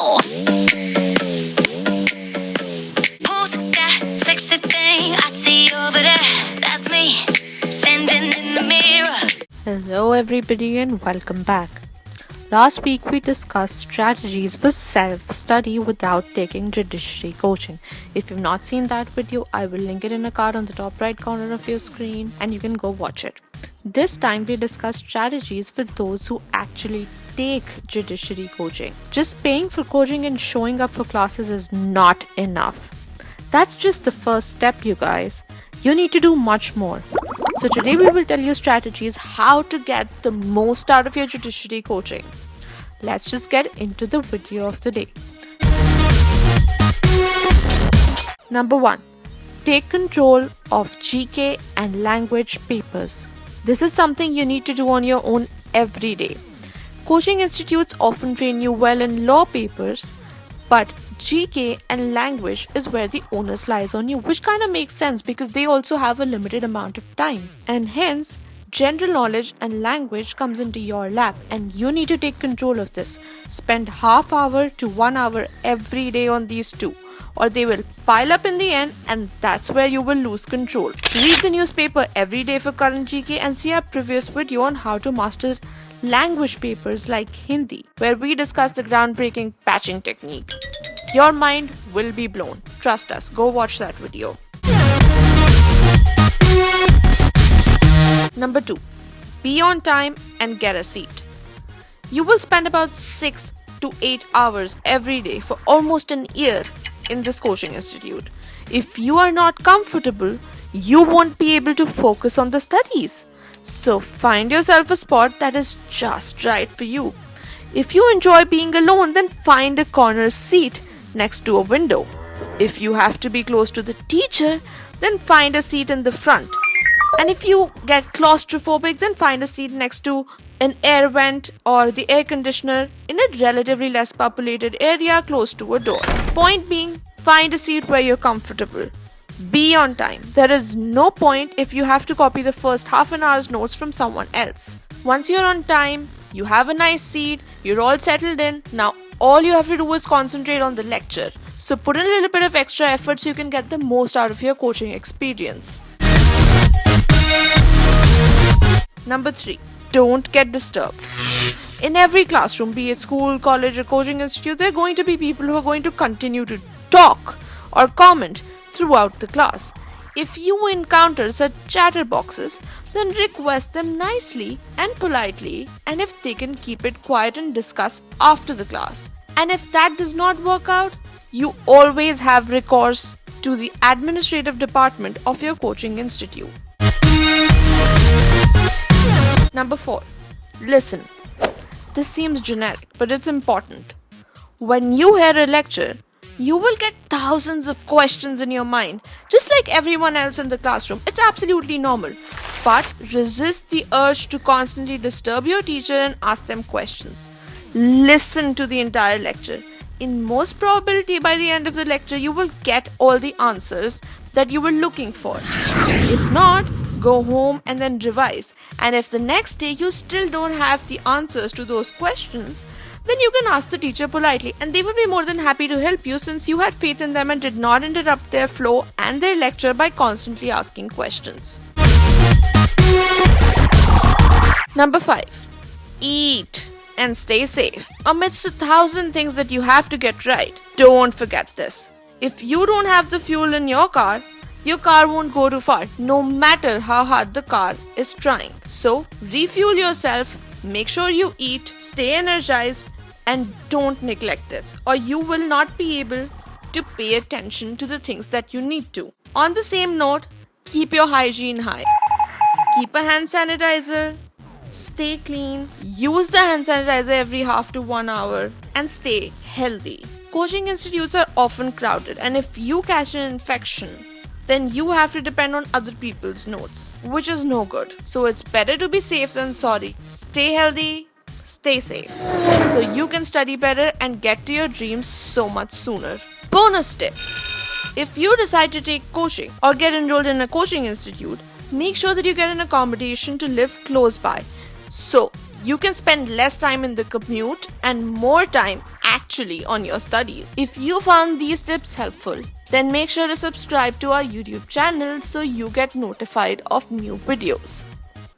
Who's that sexy thing I see over there? That's me, standing in the mirror. Hello, everybody, and welcome back. Last week, we discussed strategies for self study without taking judiciary coaching. If you've not seen that video, I will link it in a card on the top right corner of your screen and you can go watch it. This time, we discussed strategies for those who actually take judiciary coaching. Just paying for coaching and showing up for classes is not enough. That's just the first step, you guys. You need to do much more. So today we will tell you strategies how to get the most out of your judiciary coaching. Let's just get into the video of the day. Number 1. Take control of GK and language papers. This is something you need to do on your own every day. Coaching institutes often train you well in law papers, but GK and language is where the onus lies on you, which kind of makes sense because they also have a limited amount of time. And hence, general knowledge and language comes into your lap and you need to take control of this. Spend half hour to 1 hour every day on these two, or they will pile up in the end and that's where you will lose control. Read the newspaper every day for current GK and see our previous video on how to master language papers like Hindi, where we discuss the groundbreaking patching technique. Your mind will be blown. Trust us, go watch that video. Number 2. Be on time and get a seat. You will spend about 6 to 8 hours every day for almost an year in this coaching institute. If you are not comfortable, you won't be able to focus on the studies. So find yourself a spot that is just right for you. If you enjoy being alone, then find a corner seat next to a window. If you have to be close to the teacher, then find a seat in the front. And if you get claustrophobic, then find a seat next to an air vent or the air conditioner in a relatively less populated area close to a door. Point being, find a seat where you're comfortable. Be on time. There is no point if you have to copy the first half an hour's notes from someone else. Once you're on time, you have a nice seat, you're all settled in. Now all you have to do is concentrate on the lecture. So put in a little bit of extra effort so you can get the most out of your coaching experience. Number 3. Don't get disturbed. In every classroom, be it school, college or coaching institute, there are going to be people who are going to continue to talk or comment throughout the class. If you encounter such chatterboxes, then request them nicely and politely, and if they can keep it quiet and discuss after the class. And if that does not work out, you always have recourse to the administrative department of your coaching institute. Number 4. Listen. This seems generic, but it's important. When you hear a lecture, you will get thousands of questions in your mind, just like everyone else in the classroom. It's absolutely normal. But resist the urge to constantly disturb your teacher and ask them questions. Listen to the entire lecture. In most probability, by the end of the lecture, you will get all the answers that you were looking for. If not, go home and then revise. And if the next day you still don't have the answers to those questions, then you can ask the teacher politely and they will be more than happy to help you since you had faith in them and did not interrupt their flow and their lecture by constantly asking questions. Number 5. Eat and stay safe. Amidst 1,000 things that you have to get right, don't forget this. If you don't have the fuel in your car won't go too far, no matter how hard the car is trying. So refuel yourself, make sure you eat, stay energized, and don't neglect this, or you will not be able to pay attention to the things that you need to. On the same note, keep your hygiene high. Keep a hand sanitizer, stay clean, use the hand sanitizer every half to 1 hour, and stay healthy. Coaching institutes are often crowded, and if you catch an infection, then you have to depend on other people's notes, which is no good. So it's better to be safe than sorry. Stay healthy, stay safe, so you can study better and get to your dreams so much sooner. Bonus tip: if you decide to take coaching or get enrolled in a coaching institute, make sure that you get an accommodation to live close by, so You can spend less time in the commute and more time actually on your studies. If you found these tips helpful, then make sure to subscribe to our YouTube channel so you get notified of new videos.